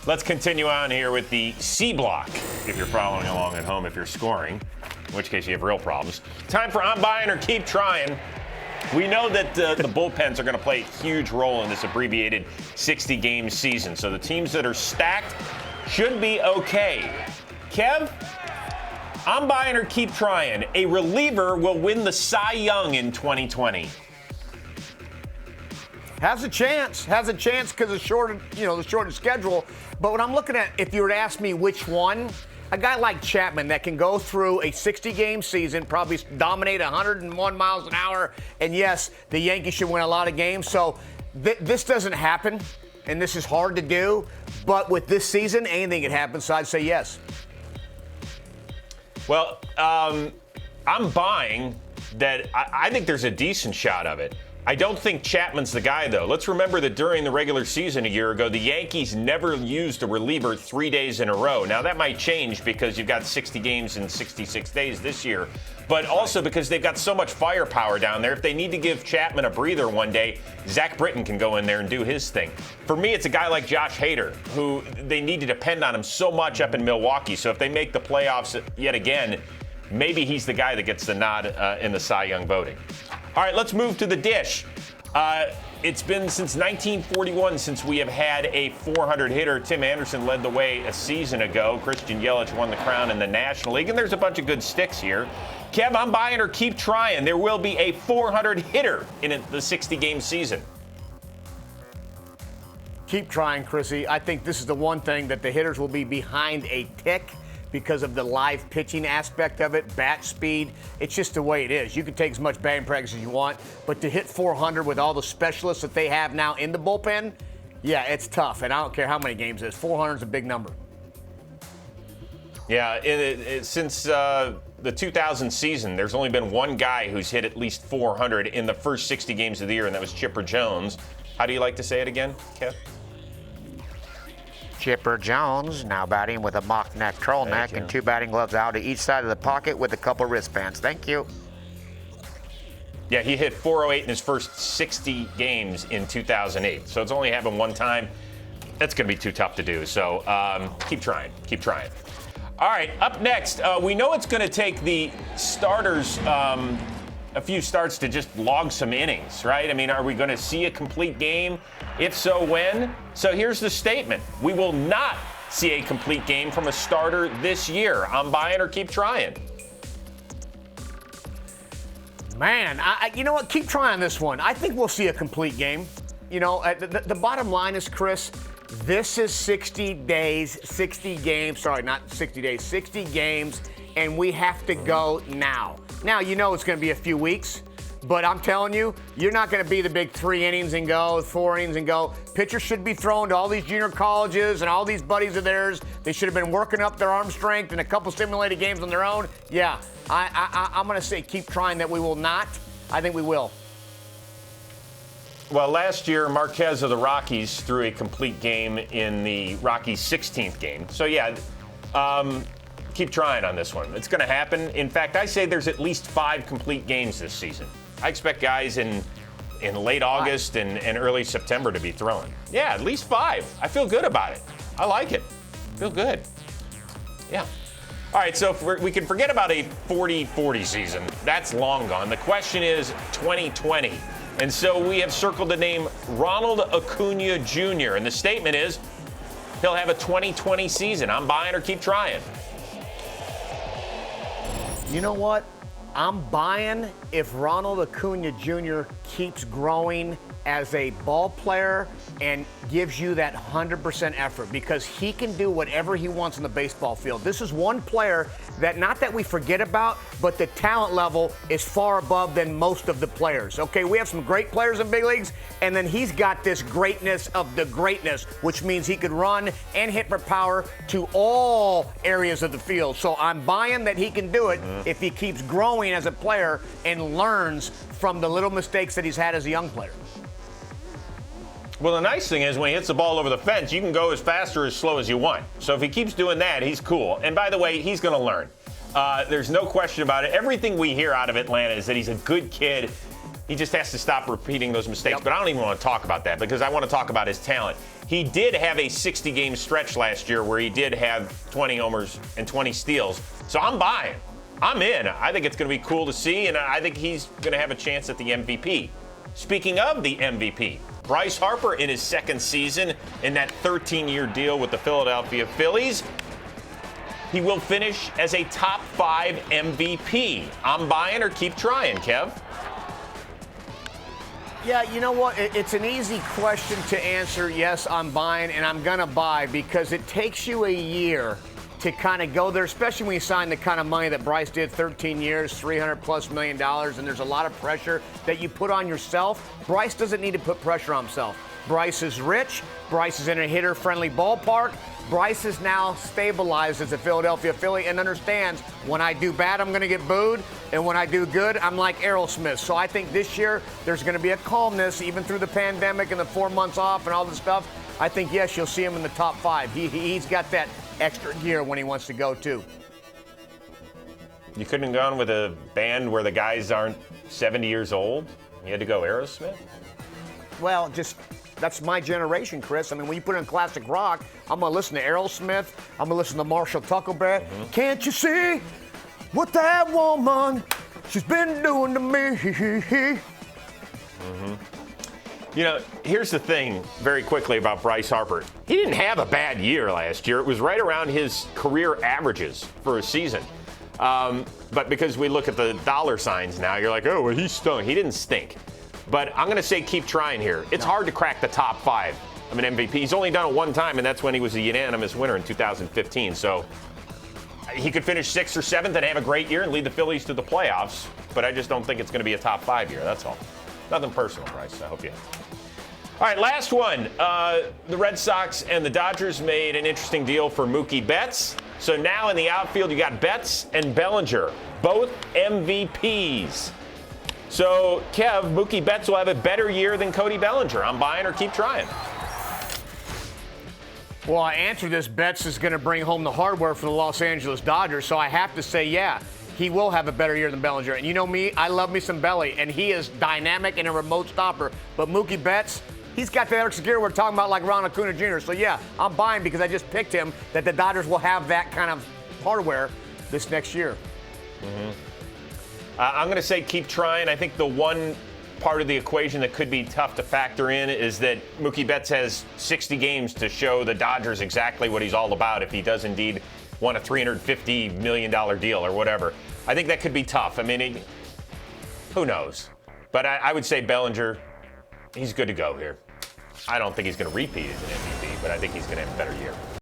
Let's continue on here with the C block, if you're following along at home, if you're scoring, in which case you have real problems. Time for I'm Buying or Keep Trying. We know that the bullpens are going to play a huge role in this abbreviated 60-game season, so the teams that are stacked should be okay. Kev, I'm Buying or Keep Trying. A reliever will win the Cy Young in 2020. Has a chance because of the shortened schedule. But when I'm looking at, if you were to ask me which one, a guy like Chapman that can go through a 60-game season, probably dominate 101 miles an hour, and yes, the Yankees should win a lot of games. So this doesn't happen, and this is hard to do. But with this season, anything can happen, so I'd say yes. Well, I'm buying that. I think there's a decent shot of it. I don't think Chapman's the guy, though. Let's remember that during the regular season a year ago, the Yankees never used a reliever 3 days in a row. Now, that might change because you've got 60 games in 66 days this year, but also because they've got so much firepower down there. If they need to give Chapman a breather one day, Zach Britton can go in there and do his thing. For me, it's a guy like Josh Hader, who they need to depend on him so much up in Milwaukee. So if they make the playoffs yet again, maybe he's the guy that gets the nod in the Cy Young voting. All right, let's move to the dish. It's been since 1941 since we have had a 400 hitter. Tim Anderson led the way a season ago. Christian Yelich won the crown in the National League, and there's a bunch of good sticks here. Kev, I'm buying or keep trying. There will be a 400 hitter in the 60-game season. Keep trying, Chrissy. I think this is the one thing that the hitters will be behind a tick because of the live pitching aspect of it, bat speed. It's just the way it is. You can take as much batting practice as you want, but to hit 400 with all the specialists that they have now in the bullpen, yeah, it's tough. And I don't care how many games it is. 400 is a big number. Yeah, since the 2000 season, there's only been one guy who's hit at least 400 in the first 60 games of the year, and that was Chipper Jones. How do you like to say it again, Kev? Chipper Jones now batting with a mock neck turtleneck and 2 batting gloves out to each side of the pocket with a couple wristbands. Thank you. Yeah, he hit 408 in his first 60 games in 2008. So it's only happened one time. That's going to be too tough to do. So keep trying. Keep trying. All right, up next, we know it's going to take the starters a few starts to just log some innings, right? I mean, are we going to see a complete game? If so, when? So here's the statement. We will not see a complete game from a starter this year. I'm buying or keep trying. Man, you know what? Keep trying this one. I think we'll see a complete game. You know, the bottom line is, Chris, this is 60 days, 60 games. Sorry, not 60 days, 60 games, and we have to go now. Now, you know it's going to be a few weeks, but I'm telling you, you're not going to be the big 3 innings and go, 4 innings and go. Pitchers should be thrown to all these junior colleges and all these buddies of theirs. They should have been working up their arm strength and a couple simulated games on their own. Yeah, I'm going to say keep trying that we will not. I think we will. Well, last year, Marquez of the Rockies threw a complete game in the Rockies' 16th game. So, yeah, keep trying on this one. It's going to happen. In fact, I say there's at least 5 complete games this season. I expect guys in late August and early September to be throwing. Yeah, at least 5. I feel good about it. I like it. Feel good. Yeah. All right, so if we can forget about a 40-40 season. That's long gone. The question is 2020. And so we have circled the name Ronald Acuna Jr., and the statement is he'll have a 2020 season. I'm buying or keep trying. You know what? I'm buying if Ronald Acuna Jr. keeps growing as a ball player and gives you that 100% effort, because he can do whatever he wants on the baseball field. This is one player that, not that we forget about, but the talent level is far above than most of the players. Okay, we have some great players in big leagues, and then he's got this greatness of the greatness, which means he could run and hit for power to all areas of the field. So I'm buying that he can do it if he keeps growing as a player and learns from the little mistakes that he's had as a young player. Well, the nice thing is when he hits the ball over the fence, you can go as fast or as slow as you want. So if he keeps doing that, he's cool. And by the way, he's going to learn. There's no question about it. Everything we hear out of Atlanta is that he's a good kid. He just has to stop repeating those mistakes. Yep. But I don't even want to talk about that because I want to talk about his talent. He did have a 60-game stretch last year where he did have 20 homers and 20 steals. So I'm buying. I'm in. I think it's going to be cool to see, and I think he's going to have a chance at the MVP. Speaking of the MVP, Bryce Harper in his second season in that 13-year deal with the Philadelphia Phillies. He will finish as a top 5 MVP. I'm buying or keep trying, Kev? Yeah, you know what? It's an easy question to answer. Yes, I'm buying, and I'm going to buy because it takes you a year to kind of go there, especially when you sign the kind of money that Bryce did, 13 years, $300+ million, and there's a lot of pressure that you put on yourself. Bryce doesn't need to put pressure on himself. Bryce is rich. Bryce is in a hitter-friendly ballpark. Bryce is now stabilized as a Philadelphia Philly and understands when I do bad, I'm going to get booed, and when I do good, I'm like Aerosmith. So I think this year there's going to be a calmness, even through the pandemic and the 4 months off and all this stuff. I think, yes, you'll see him in the top 5. He's got that extra gear when he wants to go, too. You couldn't have gone with a band where the guys aren't 70 years old? You had to go Aerosmith? Well, that's my generation, Chris. I mean, when you put in classic rock, I'm going to listen to Aerosmith. I'm going to listen to Marshall Tuckerberg. Mm-hmm. Can't you see what that woman, she's been doing to me? You know, here's the thing very quickly about Bryce Harper. He didn't have a bad year last year. It was right around his career averages for a season. But because we look at the dollar signs now, you're like, oh, well, he stunk. He didn't stink. But I'm going to say keep trying here. It's hard to crack the top 5 of an MVP. He's only done it one time, and that's when he was a unanimous winner in 2015. So he could finish 6th or 7th and have a great year and lead the Phillies to the playoffs. But I just don't think it's going to be a top 5 year. That's all. Nothing personal, Bryce. I hope you. All right, last one. The Red Sox and the Dodgers made an interesting deal for Mookie Betts. So now in the outfield, you got Betts and Bellinger, both MVPs. So, Kev, Mookie Betts will have a better year than Cody Bellinger. I'm buying or keep trying. Well, I answer this. Betts is going to bring home the hardware for the Los Angeles Dodgers, so I have to say, yeah, he will have a better year than Bellinger. And you know me, I love me some Belly, and he is dynamic and a remote stopper. But Mookie Betts, he's got the extra gear we're talking about like Ronald Acuna Jr. So, yeah, I'm buying because I just picked him that the Dodgers will have that kind of hardware this next year. I'm going to say keep trying. I think the one part of the equation that could be tough to factor in is that Mookie Betts has 60 games to show the Dodgers exactly what he's all about if he does indeed want a $350 million deal or whatever. I think that could be tough. I mean, who knows? But I would say Bellinger, he's good to go here. I don't think he's going to repeat as an MVP, but I think he's going to have a better year.